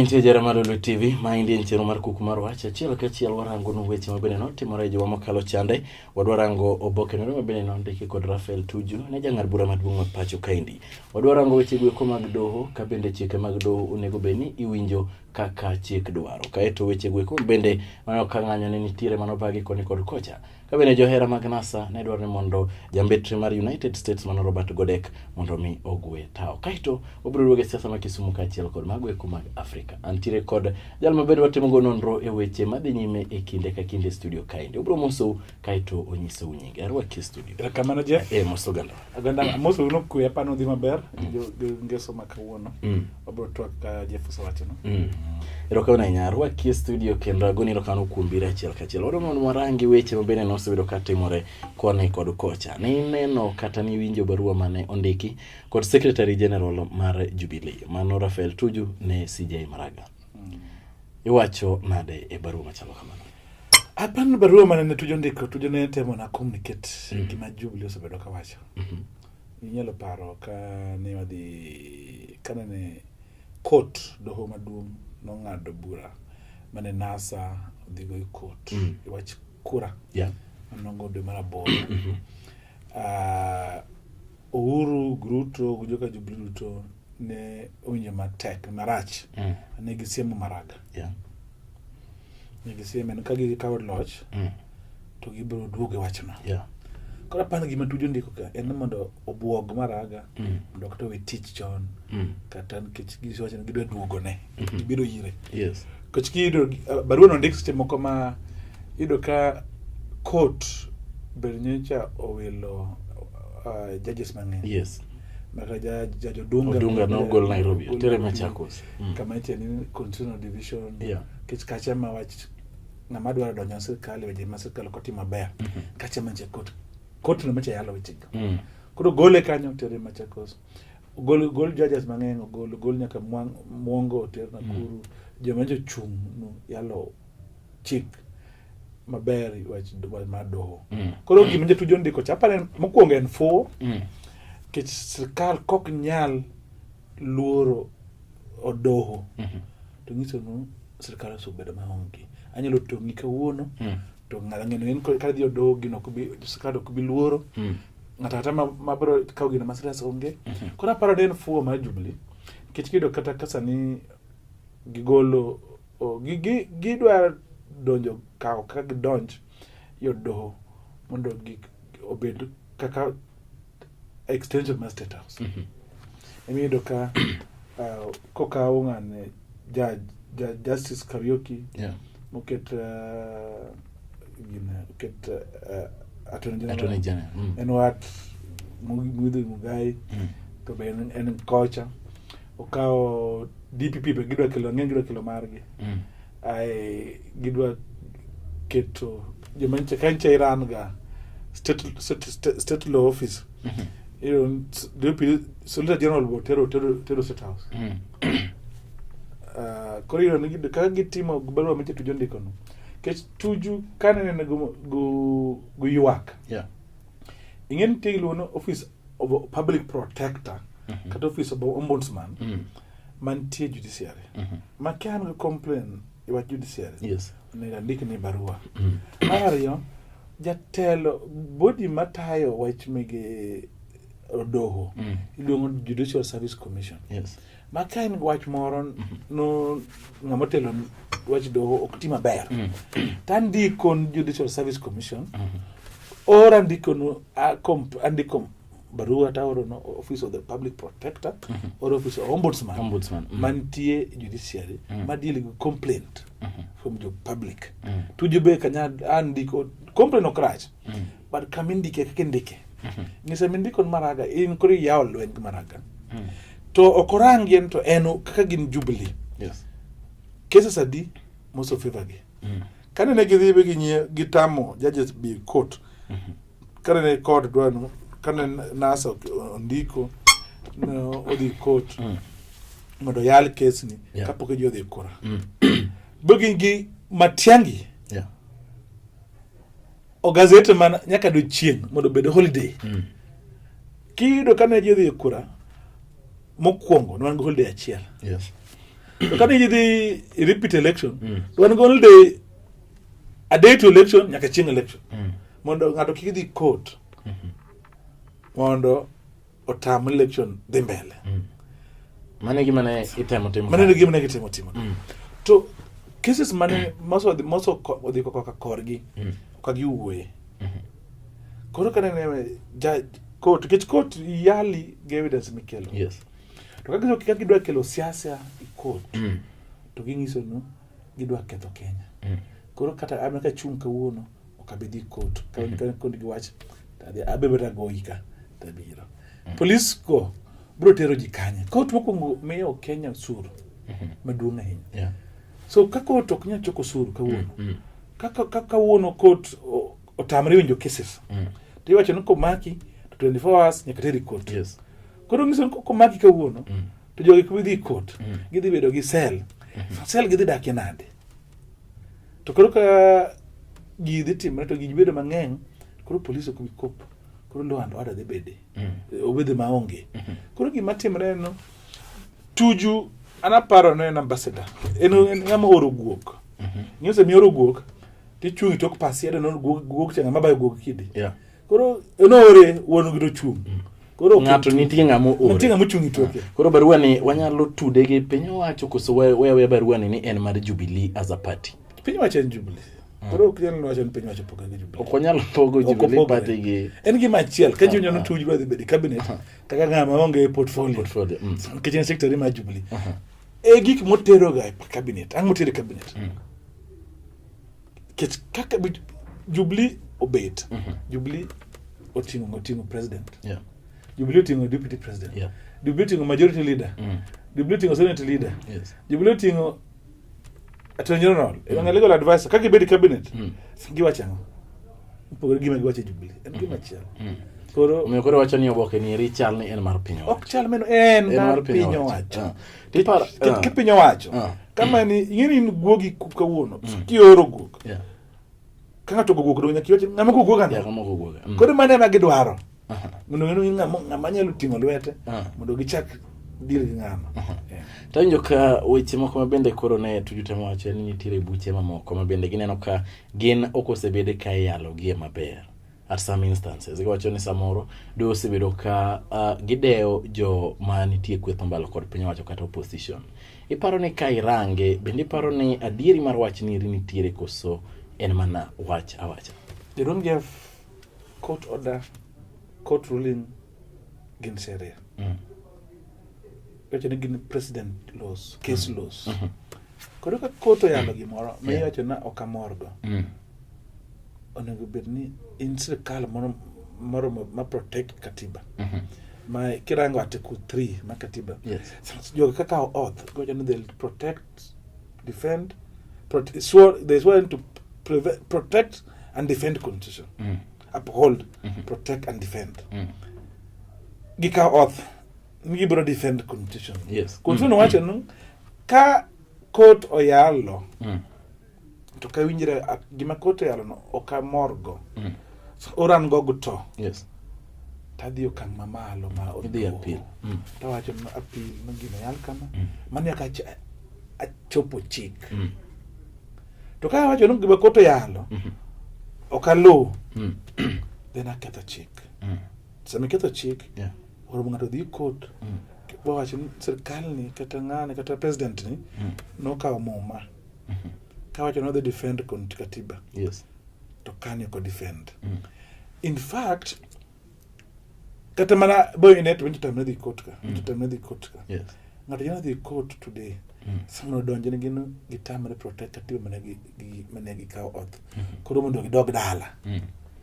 intie jara mar Oloo TV, ma indie nchero mar Kuku mar Wach, achiel kachiel warango no weche mabende notimore juma mokalo chande, wadwarango oboke no mabende nondiki kod Rafael Tuju, ne jang'ad bura maduong' ma pacho kaendi. Wadwarango weche gweko mag doho, ka bende chike mag doho onego beni iwinjo kaka chik dwaro. Kaeto weche gweko bende mano kang'anyo ne nitiere manobagi koni kod kocha. Ka bende johera mag NASA ne dwaro ni mondo jambetre mar United States mano Robert Godek mondo mi ogwe tao. Kaeto obiro duoge siasa ma Kisumu kaachiel kod magweko mag Afrika. Antiere kod jal mabedo watimo go nonro e weche madhi nyime e kinde ka kinde studio kaendi. Obiro moso kaeto onyiso nyinge. Arwaki studio. Kamano Jeff. Moso ganda. Aganda moso no kuya pano dhi maber. Ngeso makawuono. Obiro twak Jeff usawacho no. Erokamano ahinya. Arwaki studio kendo agoni erokamano kuom biro achiel kachiel. Oromo warangi weche mabende nosebedo katimore koni kod kocha. Ni neno kata ni winjo barua mane ondiki kod Secretary General mar Jubilee mano Rafael Tuju ne CJ Maraga. Iwacho nade e barua machalo kamano? Apan barua mane Tuju ndiko, Tuju ne temo na communicate gima Jubilee osebedo kawacho. Inyalo paro ka ne wadhi kana ne court doho maduong' nong'ado bura mane NASA dhigo e court iwach kura nongo de maraboro. Uhuru Gruto joka Jubilee to ne onye matek marach ne gisiemo Maraga ne gisiemo no kagi kawo loch to gibiro duoge wachno kora pan gima Tuju ndiko ka en mondo obuog Maraga mondo kata we tich chon kata nikech giwacho ni gidwa duogo ne gibiro yire koch kido barua no ndik seche moko ma ido ka court Bernyecha owelo judges mang'eny maka jajo Dunga no gol Nairobi tere Machakos kama ite ni constitutional division kech kacha ma wach ng'ama dwaro donjo sirkal weje ma sirkal kotimo maber kacha manche court no mecha yalo weche koro gole kanyo tere Machakos gol judges mang'eny gol nyaka Mwongo tere Nakuru joma chung no yalo chik maber wach mar doho koro gima Tuju ndiko chapane mokuongo en fuo kech sirkal kok nyal luoro odoho to nyiso no sirkal osebedo maonge anyalo tongi kawuono to ng'alang'eno en ka dhi odoho gino kubi sirkal okubi luoro ng'ata mabro kaw gino masirkal onge koro aparo den fuo mar Jubilee kech kido kata kasani gigolo gidwa donjo kaw ka gidonj yodoho mondo obed kaka extension of State House. Emido ka kokaw ng'ane Justice Kariuki moket Attorney General en wat Muidhi Mugai to be en kocha okaw DPP be gidwa kelo margi ai gidwa keto jomanche kanche Iran ga state law office Solicitor General Botero State House koro yoni ka gitimo barua meche Tuju ndiko no kech Tuju kanene ne go ywak ingen tilu no office of public protector kata office of ombudsman mantie judiciary makan go complain iwach judiciary ne ndiko ni barua Mario jatelo body matayo wach mege odoho iluongo Judicial Service Commission makain wach moro no ng'amotelo wach doho ok tima ber tandiko Judicial Service Commission ora andiko no andiko barua taoro no Office of the Public Protector or Office of Ombudsman mantie judiciary madili complaint from the public Tuju be kanya andiko complaint okrach but kamindike kakindike ngisa mindiko Maraga in kuri yaw lwen Maraga to okorangi ento eno kaka gin Jubilee cases adi most of favor gi kane ne gidhibe gitamo judges be court kane ne court dwano kane NASA ondiko no odi court mondo yal case ni kapok jodhi kura bogingi Matiangi o gazette man nyaka do chieng mondo bed holiday kido kane jodhi kura mokwongo no an holiday achiel to kan the repeat election wan gon day a day to election nyaka chieng election mondo ngato kik dhi court mondo otam election dhi mbele mane gima ne itemo timo mane gima ne gitemo timo to cases mane moso odhi koka korgi ka giwuoye koro kana ne judge court yali gi evidence mikelo yes to kaka gidwa kelo siasa i court to ginyiso no gidwa ketho Kenya koro kata ameka chung kawuono okabidhi court ka kondi giwach tadi abebeta goika tabiro police ko bro tero jikanye court mokongo miyo Kenya suru maduong' ahinya so kako to Kenya choko suru kawuono kaka wuono court otamre winjo cases tiwacho no komaki 24 hours nyaka teri court yes koro ngiso ko maki kawuono to jogi kubidhi court gidhi bedo gi cell gidhi dakie nade to koro ka gidhi timre to gidhi bedo mang'eny koro police okubi kop koro law and order dhi bede obedhe maonge koro gima timre no Tuju anaparo no en ambassador en ng'ama oro guok nyose mi oro guok tichungi tok pasiede no guok changa mabayo guok kidi koro enore wonu gido chung koro ngato nitie ngamo ore nitie ngamo chungi toke koro barua ni wanyalo tude gi piny owacho koso we barua ni en mar Jubilee as a party piny owacho en Jubilee koro kinyalo wacho ni piny owacho pogo gi Jubilee okonyalo pogo Jubilee party gi en gima achiel ka junyo no Tuju dhi bedo cabinet kaka ngama onge portfolio kitchen secretary mar Jubilee gik motero ga cabinet ang motero cabinet kaka Jubilee obet Jubilee otingo president Jubilee otingo deputy president Jubilee otingo majority leader Jubilee otingo senate leader Jubilee otingo attorney general legal advisor kaka bedi cabinet giwachango pogore gima giwache Jubilee en gima chiel koro wacho ni oboke ni Richard ni en mar piny ok chal meno en mar piny owacho ti piny owacho kama ni ingeni guogi kawuono kioro guok kanga to guok do nyaki wacho ngama guok ngano koro mane ma gidwaro mondo ngama nyalo tingo lwete mondo gichak dir gi ngama tanjo ka weche moko mabende koro ne tujutemo wacho ni nitiere buche mamoko mabende gineno ka gin okosebede ka yalo gie maber at some instances giwacho ni samoro do osebedo ka gideo jo manitie kwetho mbalo kod piny owacho kata opposition iparo ni ka irange bende iparo ni adieri mar wach ni nitiere koso en mana wach awacha they don't give court order court ruling gin sheria wacho ni gin president laws case laws koro ka court oyalo gimoro miyo wacho na okamorgo onego bedni in sirkal moro ma protect katiba ma kirango article 3 ma katiba joga kaka oath gojo ni they'll protect defend they swear to protect and defend constitution uphold protect and defend gika oath ngi bro defend constitution constitution wacho no ka court oyalo to ka winjire gima court oyalo no okamorgo oran gogo to tadhi okang' mamalo ma odhi appeal tawacho no appeal no gima yal kama mane ka achopo chik to ka wacho no gima court oyalo okalo then aketho chik sama ketho chik oro ngato dhi court wacho ni sirkal ni kata ng'ane kata president ni no kawo muma ka wacho no the defend katiba to kani ko defend in fact kata mana boy net when to the court ka ngato yana the court today samo donje ni gino gitamre protect katiba mane gi kawo oath koro mondo gidog dala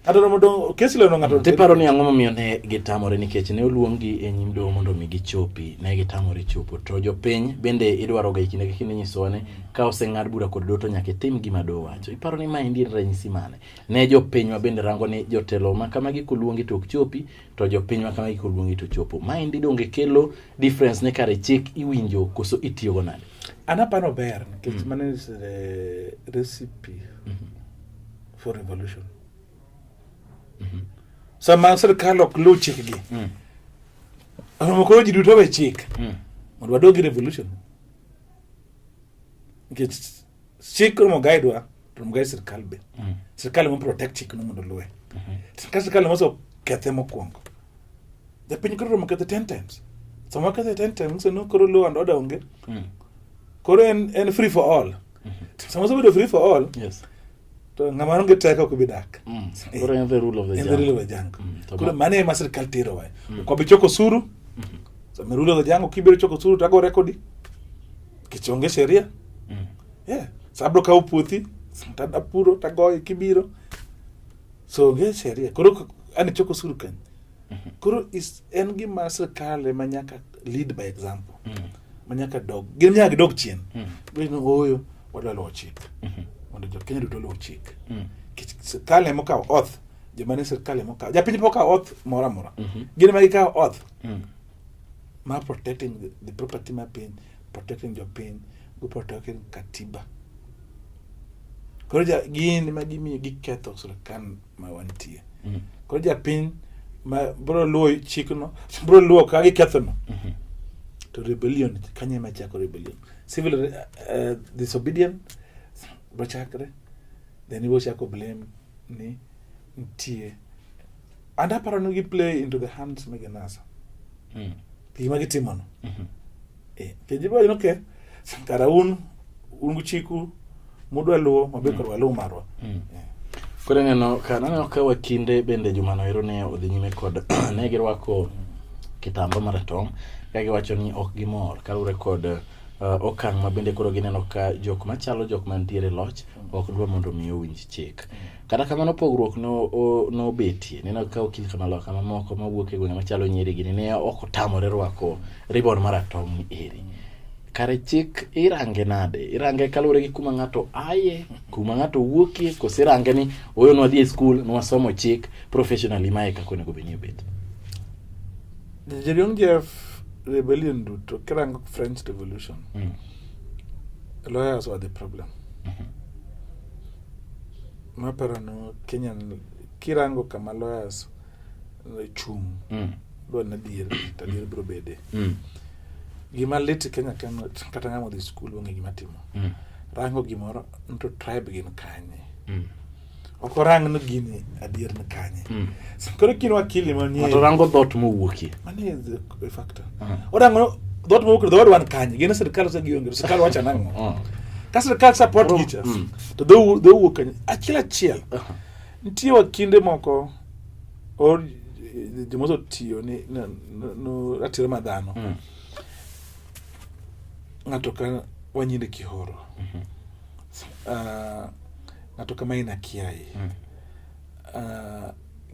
ato mondo kesilo no ngato te paro ni ang'o momiyo ne gitamore nikech ne oluongi e nyim doho mondo mi gichopi ne gitamore chopo to jopiny bende idwaro ga ikine kine nyiso ne ka oseng'ad bura kod doho to nyaka tim gima doho wacho iparo ni ma ndi ranyisi mane ne jopiny ma bende rango ni jotelo ma kama gikoluongi to ok chopi to jopiny ma kama gikoluongi to chopo ma ndi donge kelo difference ne kare chik iwinjo koso itiyo go nade anapano ber nikech mane is the recipe for revolution sama sirkal ok luw chikgi koro ji duto we chik mondo wadogi revolution nikech chik mo guide to mo guide sirkal be sirkal mo protect chik no mondo luwe ka sirkal mo so kethe mokwongo japiny koro mo kethe 10 times sama kethe 10 times no koro law and order onge koro en free for all sama so free for all yes to ng'ama onge teko ko bidak koro en the rule of the jungle koro mane ma sirkal tiro wa ko bi choko suru so me rule of the jungle kibiro choko suru tago rekodi kichonge sheria yeah sabro ka uputhi tada puro tago kibiro so ge sheria koro ani choko suru kan koro is en gi ma sirkal manyaka lead by example manyaka dog gin nyaka dog chien bino oyo wadwa lo chik mondo jo Kenya duto lo chik sirkal mo ka oath jomane sirkal mo ka japiny poka oath mora gin ma ka oath ma protecting the property ma pin protecting your pin go protecting katiba koro gin ma gimi giketho sirkal ma wantie koro japiny ma bro lo chikno bro lo ka giketho no to rebellion kanye ma chako rebellion civil disobedience bachakre then he was chako blame ni ntie and aparo no gi play into the hands meganasa pima gitimono kejibo ino ke kara un guchiku mudwa luo mabeko walu marwa kore neno kana ka wakinde bende jumano ero ne odhi nyime kod ne girwako kitamba maratong kage wacho ni ok gimor kalure kod okang ma bende koro gineno ka jok machalo jok mantiere loch ok dwa mondo miyo winj chik kata kamano pogruok no betie neno ka okil kama loka mamoko mawuok e gwenge machalo Nyeri gini ne ok otamore rwako ribon maratong ni eri kare chik irange nade irange kalure gi kuma ngato aye kuma ngato wuokie kose irange ni oyo no dhi e school no somo chik professionally mae ka kone go benye bet Jeriong Jeff rebellion duto kirango French Revolution lawyers were the problem maparano Kenyan kirango kama lawyers chung do na dir tadir bro bede gima lit Kenya kata ngamo di school wonge gima timo rango gimoro into tribe gin kanye okorang no gini adier na kanye koro kino wakili manie to rango dot mo wuokie mane the factor orango dot mo wuokie dot wan kanye gina sirkal se gionge sirkal wacha nango ka sirkal support teachers to do wuok achila chiel ntie wakinde moko or jomoso tiyo ni no ratiro madhano ngato ka wanyinde kihoro ngato kama ina kiai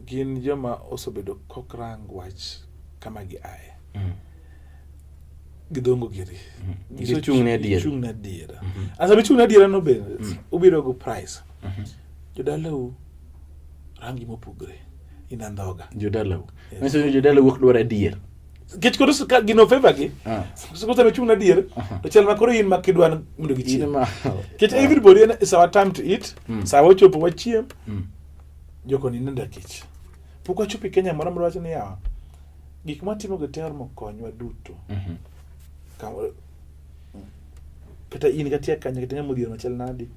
gin joma osebedo kokrang wach kama gi aye gidongo giri gichung ne diera asa bichung ne diera no be ubiro go price jodalau rangi mopugre ina ndoga jodalau meso jodalau wuok dwara dier get ko rusa gino favor gi so ko tamechung na dier to chel makoro yin makidwan mundo gi chiem get everybody is our time to eat sawo chopo wachiem joko ni nenda kich poko chopi Kenya mara mara wacho ni yawa gik matimo go ter mo konywa duto kata in gatia kanya kitenge modier machel nadi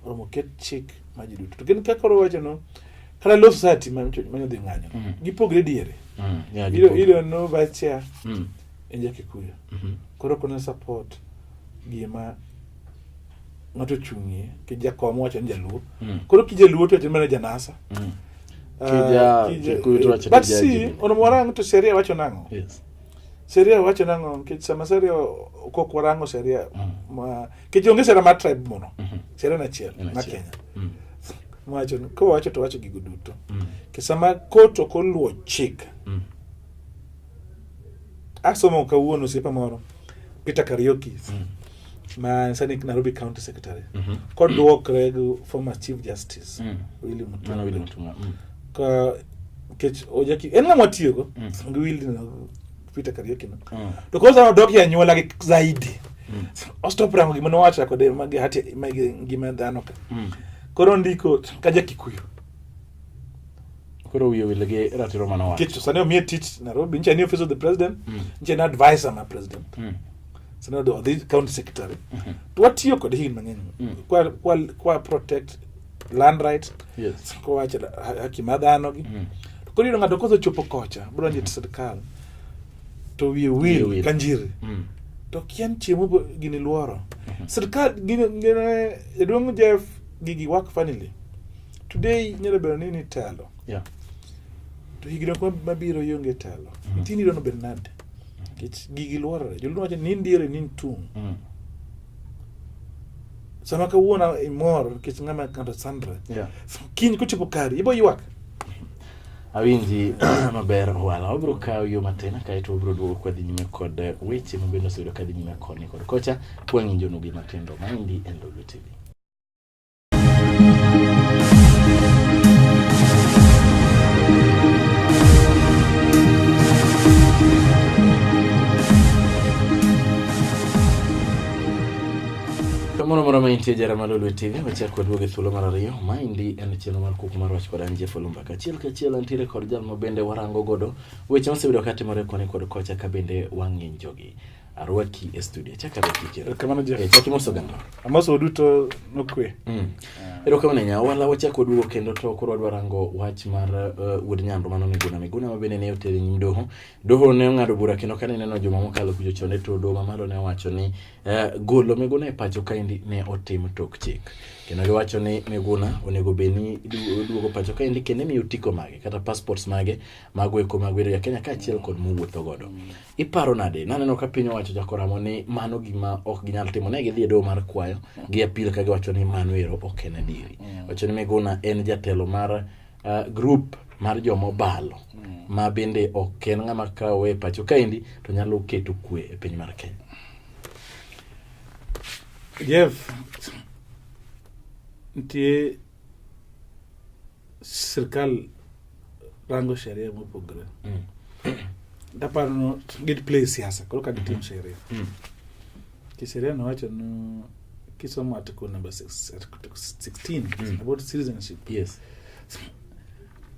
oromo ket chik maji duto to gen kakoro wacho no kala law society manyo dhi ng'anyo gipogre diere ilo no bacha enje Kikuyu koro kono support gima ngato chungi ke jakom wacho njaluo koro kijaluo to timena janasa Kikuyu to wacho but see ono morang to sheria wacho nango sheria wacho nango ke sama sheria kokwarango sheria ma ke jonge sheria ma tribe mono sheria na chiel na Kenya wacho ko wacho to wacho gigo duto kisama koto ko luo chik asomo kawuono sipa moro Peter Karaoke ma sani Nairobi County Secretary ko duokre go former Chief Justice William Mutunga ka kech ojaki en ng'ama tiyogo ngi William Peter Karaoke no to ko sa dok ya nyola gi zaidi ostop rango gima no wacha ko de magi hati magi gima dhano ka koro ndiko kaja Kikuyu koro wiyo wilege ratiro mano wacho kicho sani omiye tich Nairobi nche ni office of the president nche na advisor ma president senado the county secretary to what you could hear mang'eny kwa protect land rights kwa wacha haki madhano gi to koro ng'ato kosechopo kocha bro nje sirkal to will kanjiri to kien chiemo gini luoro sirkal gini edwong Jeff gigi Wach family today nyalo bedo ni telo to higino ko mabiro yonge telo tini dono Bernard kich gigi luoro joluno wacho ni ndiere ni tung sama ka wuona imor kich ng'ama kanto Sandra kiny kochopo kari ibo ywak awinji maber Owala obro kawo yo matin kaeto obro duogo kwadhi nyime kod weche mabende oseyudo kadhi nyime koni kod kocha kwang'injo nugi matindo maendi en Oloo TV. Moro maintie jarama Oloo TV wachako duoge thuolo mar ariyo maendi en channel mar Kuku mar Wach kod anje follow mbaka achiel antiere kod jal mabende warango godo weche mosebedo katimore koni kod kocha ka bende wang'injogi arwaki e studio chaka bekike kamano je chaki mosoganda amoso duto nokwe ero kamano nya Owala wachako duogo kendo to koro warango wach mar wuod nyando mano Miguna mabende ne oteri nyim doho ne ng'ado bura kendo kane neno joma mokalo kujo chone to doho mamalo ne wacho ni golo Miguna e pacho kaendi ne otim tok chik kendo giwacho ni Miguna onego beni duogo pacho kaendi kendo miyo tiko mage kata passports mage magweko magwero ya Kenya kaachiel kod muwuotho godo iparo nade naneno ka piny owacho jakoramo ni mano gima ok ginyal timo ne gidhi e doho mar kwayo gi apil ka giwacho ni mano ero ok en adieri wacho ni Miguna en jatelo mar group mar jomobalo ma bende ok en ng'ama kawe pacho kaendi to nyalo keto kwe e piny mar Kenya. Jeff ntie sirkal rango sheria mopogore daparo gid play siasa koro ka gitim sheria kisheria no wacho no kisomo article number 16 about citizenship.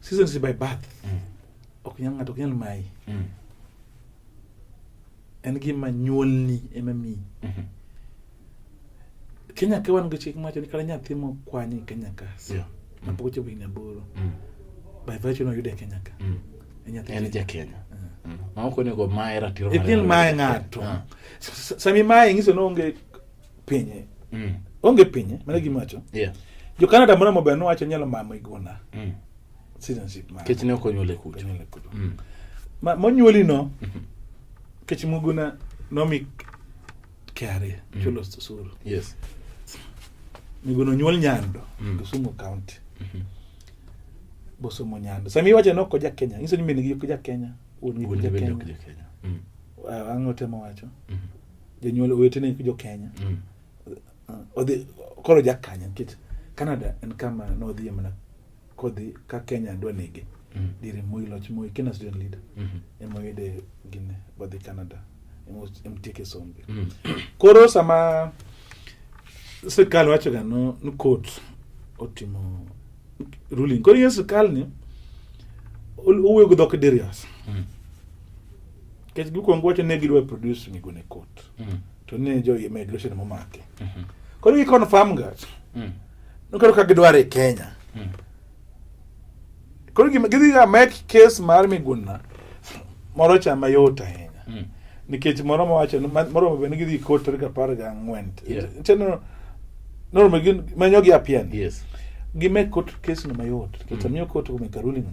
Citizenship by birth ok nyal mai en gima nyuolni emami Kenya ka wan go chik macho ni kala nyathi mo kwani Kenya ka mapoko chopo higni 8 by virtue no yude Kenya ka en ja Kenya maoko nego mae ratiro mare mae ng'ato sami mae ngiso no onge pinye onge pinye mana gimacho jo Canada moro mo beno wacho nyalo mamo Miguna citizenship ma kech ne okonyole kucho ma monyuoli no kech Miguna no mi kare chulo suru Miguna nyuol Nyando Kisumu County bosomo Nyando sami wacho no ko ja Kenya ngiso ni min gi ko ja Kenya un ja Kenya ang'o temo wacho jonyuol wetene ko jo Kenya odhi koro ja Kenya kit Canada en kama no dhi mana kodhi ka Kenya ndo nege dire loch moi Kenya student leader en moyede gine bodhi Canada emtike sombe koro sama sirkal wacho ga no court otimo ruling koro yes sirkal ni uwe go dok derias kech guko ngwacho ne gidwa produce Miguna court to ne jo immigration momake koro gi confirm ga no koro ka gidware Kenya koro gidhi ga make case mar Miguna moro chama yota ahinya nikech moro mawacho moro bende gidhi court tarik 14 teno normal gin manyogi apien gi make court case no mayot kech miyo court ko make ruling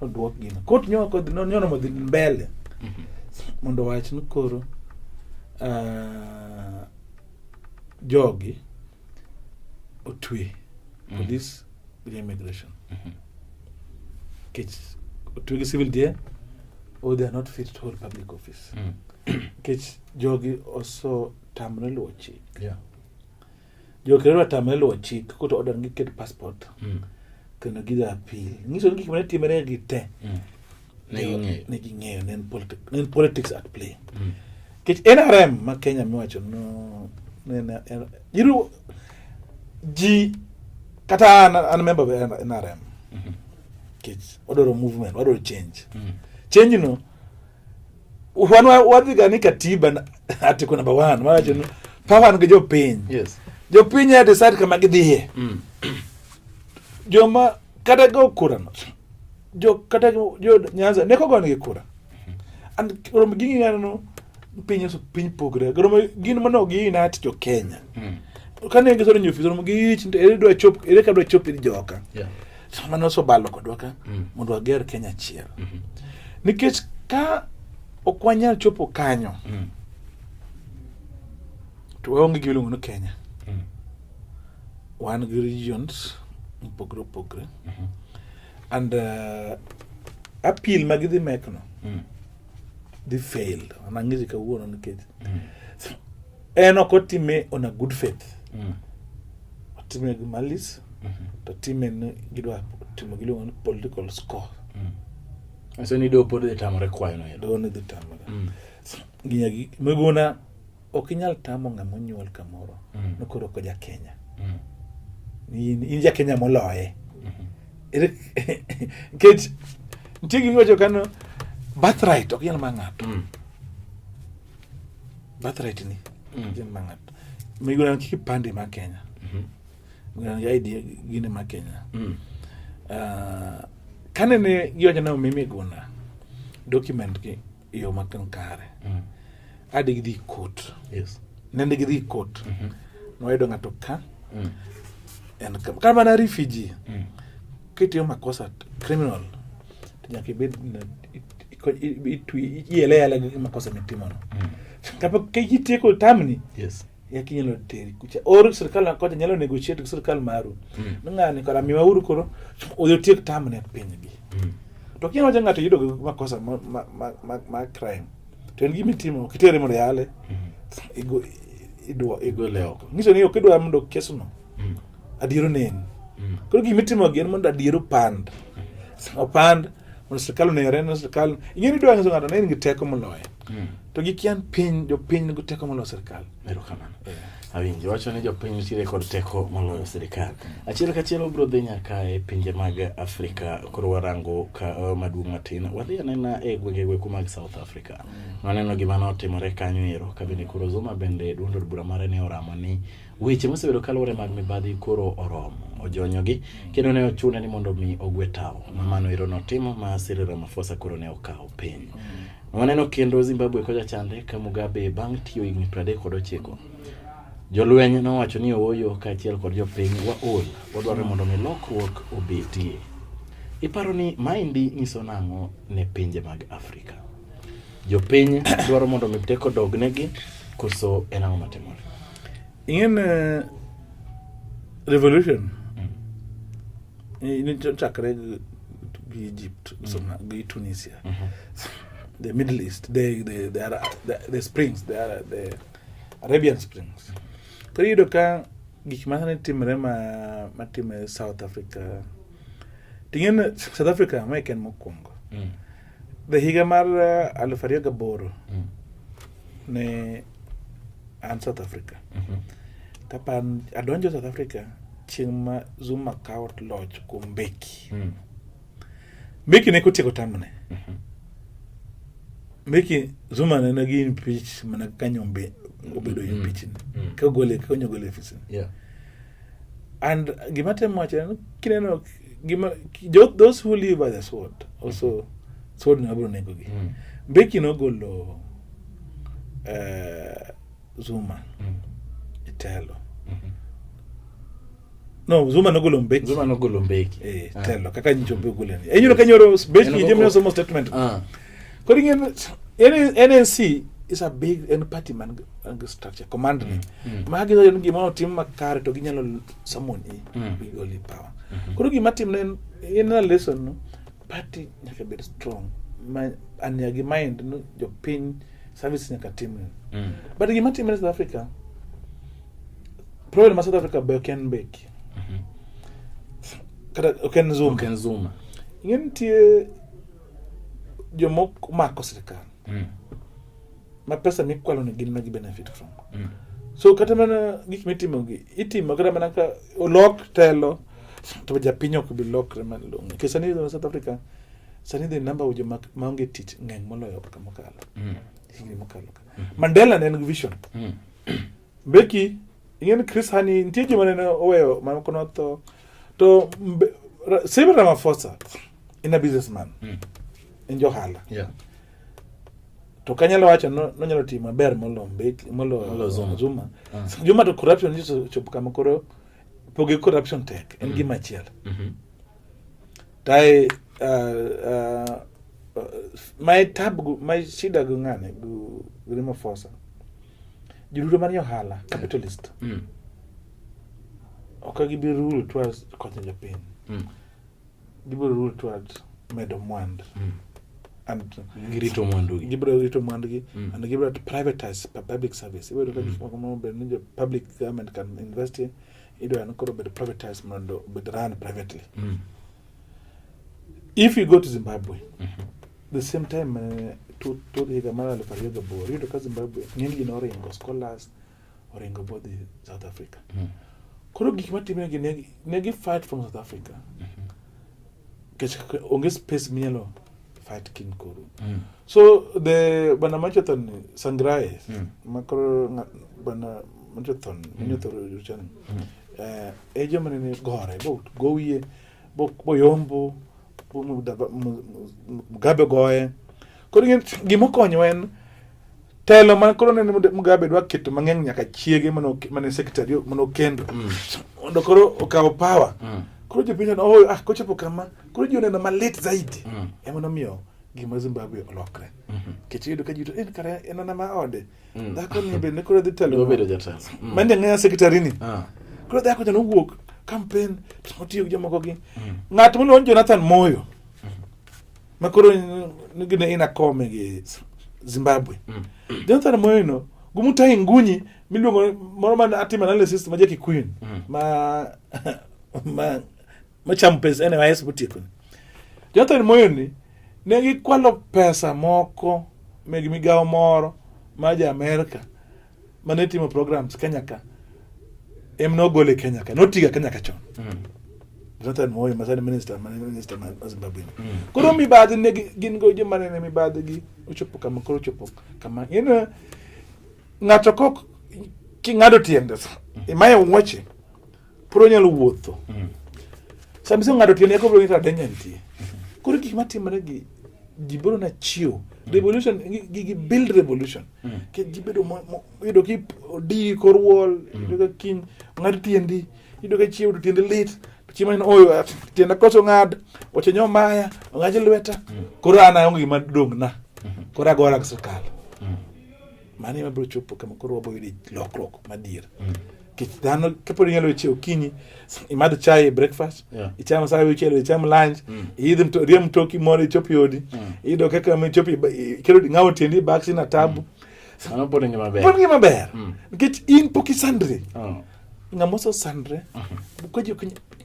no duok gina court nyo ko nyono modhi mbele mondo wach ni koro jogi otwe police immigration kech otwe gi civil DA or they are not fit to hold public office kech jogi also tamre luwo chik jogi rero tamre luwo chik koto order gi ket passport kendo gidhi appeal ngiso ni gik mane timore gi te ne ging'eyo nen politics at play kech NRM ma Kenya miwacho no jiru ji kata an member of NRM kech odoro movement odoro change no wadhi gani katiba article number 1 mawacho ni power gi jopiny. Yes. Jopiny ya decide kama gidhiye. Joma kata go kura no. Kata jo Nyanza ne ko gongi kura. And rom gingi ngano piny so piny pogre. Rom gin mano gi na jo Kenya. Kane ngi so nyu fizo rom gi chinte ere do chop ere ka do chop iri joka. Yeah. Mano so balo kodwa ka mondo ager Kenya chiel. Nikech ka okwanyal chopo kanyo. To onge gi luongo no Kenya. One regions pogre. And appeal magidhi mekno. They failed. Anangizi ka uono nikech. Eno kotime on a good faith. Otime gi malice. To time gidwa timo gi luongo political score. So ni do pod tamore kwayo no. Do ni tamore. Ginyagi megona okinyal tamo ngamo nyuol kamoro. Nokoro ko ja Kenya. Ni ja Kenya moloye. Kech ntigi ngojo kano birthright okinyal mangato. Birthright ni okinyal mangato. Megona kipande ma Kenya. Ngana idea gine ma Kenya. Kanene yoja na mimi gona document ki yo makan kare. Ade gidi court. Yes. Nende gidi court. No edo ngato ka. And kama na refugee. Kiti yo makosa criminal. Tanyaki bid yele makosa mitimo no. Kapa kiti ko tamni. Yes. Yaki nyalo teri kucha or serikali ko nyalo negotiate gi serikali maru. Ngani kala miwa uru koro oyo tiek tamne piny gi. To kieno ngato yudo makosa ma crime. To en gimi timo kitere mo reale. Igo leo. Ngiso ni okidwa mondo kesuno. Adiero nen. Koro gimi timo gen mondo adiero pand. Opand mondo serikali ne reno serikali. Ingeni dwa ngaso ngato ne ngi teko moloye. To gikian piny jo piny go teko moloyo serikali. Ero kamano. Awinjo wacho ni jopiny nitiere kod teko moloyo sirikal. Achiel kachiel biro dhi nyaka e pinje mag Afrika koro warango ka maduong' matin. Wadhi anena e gwenge mag South Africa. Waneno gima notimore kanyo ero kabine koro Zuma bende duond od bura mare ne oramo ni weche mosebedo kaluwore mag mibadhi koro oromo ojonyogi kendo ne ochune ni mondo mi ogwe tao. Mano ero notimo ma Cyril Ramaphosa koro ne okawo piny. Waneno kendo Zimbabwe koja chande ka Mugabe bang' tiyo higni 39. Jolweny nowacho ni oyo kaachiel kod jopiny waol wadwaro mondo mi lokruok obetie. Iparo ni maendi nyiso nang'o ne pinje mag Afrika? Jopiny dwaro mondo mi teko dognegi koso en ang'o matimore? In revolution in chakre gi Egypt gi Tunisia. The Middle East, the springs, the Arabian Springs. Period ka gik mane timre matime South Africa. Tingen South Africa ma ken mokwongo. The higa mar 2008 ne an South Africa. Kapan adonjo South Africa chieng' ma Zuma kawo loch kuom Mbeki. Mbeki ne kotieko tamne. Mbeki Zuma ne gi impeach mana kanyombe obedo impeach. Ka gole fisi. Yeah. And gimate mwache kineno those who live by the sword also sword na bro nego gi. Mbeki no golo Zuma itelo. No, Zuma no golo Mbeki. Zuma no golo Mbeki. Telo kaka nyichombe goleni. Enyiro kanyoro Mbeki jemno somo statement. Koringen NNC is a big party man structure commandment. Magi no gima otim makare to ginyalo summon bigoli power. Koro gima tim in a lesson no party nyaka be strong. And yagi mind no jo pin service nyaka tim. But gima tim in South Africa problem South Africa be ken Mbeki. Kada ken Zuma. Ingen tie jomok mako serikal. Ma pesa mikwalo ni gin magi benefit from. So kata mana gik mitimo gi itimo kata mana ka lock telo to japinyo ko bi lock man long. Kesani South Africa sani the number of jomak maonge tich ngeng moloyo kamokalo. higni mokalo Mandela ne en gi vision Becky ingen Chris Hani nitie joma ne oweyo ma kono to Cyril Ramaphosa in a businessman in Johala to kanyalo wacho no nyalo timo maber molo Zuma Zuma to corruption is chopo kama koro poge corruption tek en gima chiel tai my shida go ngane go Ramaphosa jurudo man Johala capitalist okay be rule towards konyo pin gibiro rule towards medo mwand and girito mwandu gi and gibiro to privatize public service we do public government can invest in ido an koro be privatize mando be run privately if you go to Zimbabwe the same time to the mara le pariga bo rido ka Zimbabwe ngeni no ringo scholars oringo both South Africa koro gik matime gi negi fight from South Africa kech onge space mielo fight kin koro so the bana machoton Sangrai makoro bana machoton minyothoro ruchan ejomane ne gore bo gowie bo yombo Mugabe goye koro gimo konyo en telo man koro ne Mugabe dwa keto mang'eny nyaka chiege mane secretary mano kendo ondo koro okawo power koro jopiny kochopo kama koro ji oneno malit zaidi emono miyo gima Zimbabwe olokre kech yudo ka ji to en kare en ana ma ode dhako ni be ne koro dhi telo obedo jatelo mande ng'eya secretary ni koro dhako jano wuok campaign otiyo gi jomoko gi ng'at miluongo Jonathan Moyo ma koro nigine ina kome gi Zimbabwe Jonathan Moyo no gumutai ngunyi miluongo moro man atima analysis ma Jackie Queen ma champes NYS butieko Jonathan Moyo ni ne gikwalo pesa moko meg migawo moro ma ja America mane timo programs Kenya ka emno gole Kenya ka notiga Kenya ka chon Jonathan Moyo masani minister ma Zimbabwe koro mibadhi ne gin go joma ne mibadhi gi ochopo kama koro chopo kama ina ng'ato kok king'ado tiende imaye wuoche pro nyalo wuotho samse ng'ado tiende ko bro ita denya nitie koro gik matimore gi jiboro na chiwo revolution gi build revolution ke jibedo yudo ki di korwol yudo ka kin ng'ado tiendi yudo ka chiwo tiende lit chiman oyo tiende koso ng'ad oche nyomaya ng'aje lweta koro ana onge gima dong na koro agora gi sirkal mane mabro chopo kama koro wabo yudi lokruok madier kich dhano kapod nyalo chiew kinyi imadh chai breakfast ichamo saa wichelo ichamo lunch idhi riem toki moro ichopi odi ido kaka michopi kero ng'awo tiendi baksi na tabu ano pod ngima ber pod ngima ber nikech in poki sandre ng'amoso sandre bukoji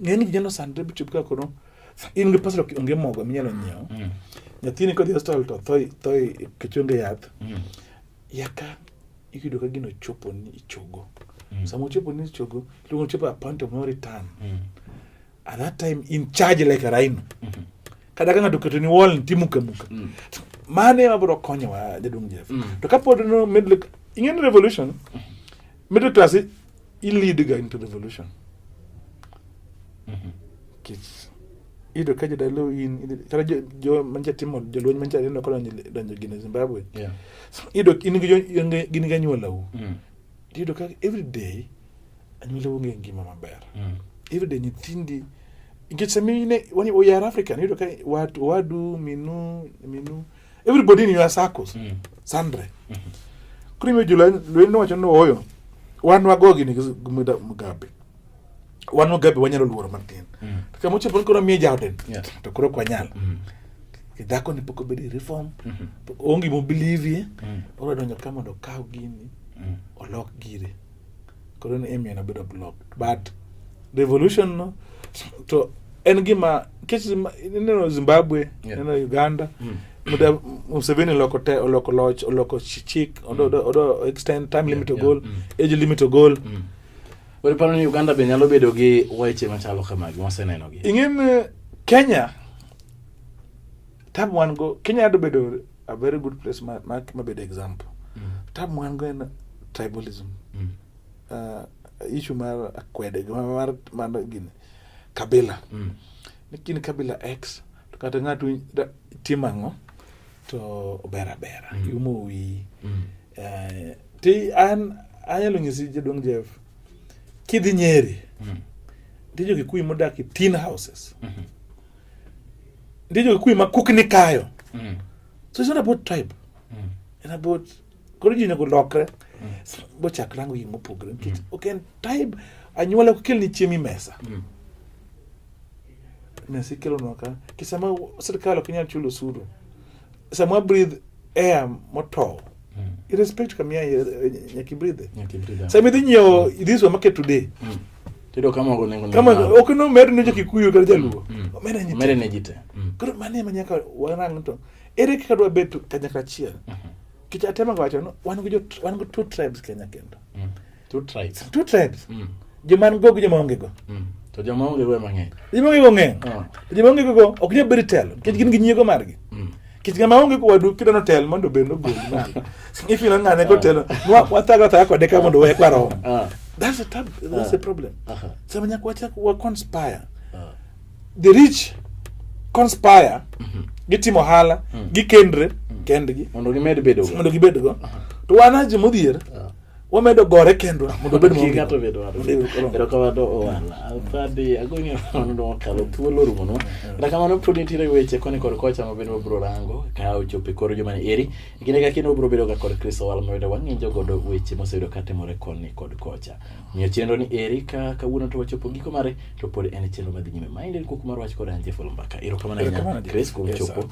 ng'eny ji nyalo sandre bichopi ka kono in gi pesa onge mogo minyalo nyiewo nyathini kodhi hospital to thoi kechonge yath yaka ikido ka gino chopo ni ichogo samo chopo ni ichogo luongo chopo a point of no return at that time in charge like a rhino kada ka ng'ato keto ni wall timuka mane mabro konyo wa jadung Jeff to kapod no middle ingen revolution middle class I lead ga into revolution kids ido kaje dalo in tara jo manja timo jo lweny manja no ko donjo gine Zimbabwe ido in gini ga nyuola u ido ka every day anyuola u ngima maber every day nyithindi ingesemine wani we are African ido ka wadu minu everybody in your circles sandre krime julan lweny no wacho no oyo wan wagogi ni Mugabe wan Mugabe wanyalo luoro matin kama moche pon koro mie jawden to koro kwa nyal kidhako ni poko bedi reform ongi mo believe ora donyo kama do kaw gini olok gire koro ni emia na bedo block but revolution no to en gima neno Zimbabwe neno Uganda muda Museveni loko loch loko chik odo extend time limit goal age limit goal Wale pano ni Uganda be nyalo bedo gi weche machalo kamagi moseneno gi ingen Kenya tab wan go Kenya do bedo a very good place mabed example. Tab mwan go en tribalism. Issue mar akwede mar gini kabila. Nikini kabila X to kata ng'atu timango to bera yumo wi. Ti an anyalo nyisi jadong Jeff kidhi Nyeri. Ndijo Kikuyu modak tin houses. Ndijo Kikuyu makukni kayo. So it's not about tribe. It's about origin go lokre. Bo chakrango yimo pogre. Okay, tribe anyuola ko kelni chiemi mesa. Mesa kelo noka. Kisama serikal ok nyal chulo osuru. Sama breathe air moto. Irrespective kamia nyaki breathe. Sama dinyo this was market today. Tido kama go nengo. Kama okino mer ne Kikuyu kar jaluo. Mere ne jite. Koro mane manyaka warang to. Ere kaka dwa betu kanyakla chiel. Kichatema gwacho no wan go two tribes Kenya kendo. Two tribes. Joman go joma onge go. To joma onge go mang'eny. Joma onge go ng'eny. Joma onge go ok nyal bedo telo. Kich gin gi nyiego margi. Kich ngama onge ko wadu kidano tel mondo bendo gol margi. If you ngane go telo, wataga ta ko deka mondo we kwaro. That's the problem. So manya kwacha wa conspire. The rich conspire. Gitimo hala, gikendre, kendgi. Mondo gimed bedo go. To wanaje modhier. Wamedo gore kendo mondo bed mo gato bedo ero kawado Owala alfadi agonyo mondo kalo thuolo rumo no rakamano pudi tire weche koni kod kocha mabedo bro rango ka ochope koro joma ne eri ikine ka kino bro bedo ga kod Chris Owala mabedo wang'injo godo weche mosebedo katemore koni kod kocha miyo chenro ni eri ka kawuono to wachopo giko mare to pod en chenro madhi nyime mind Kuku mar Wach kod anje follow mbaka ero kamano nya Chris kuom chopo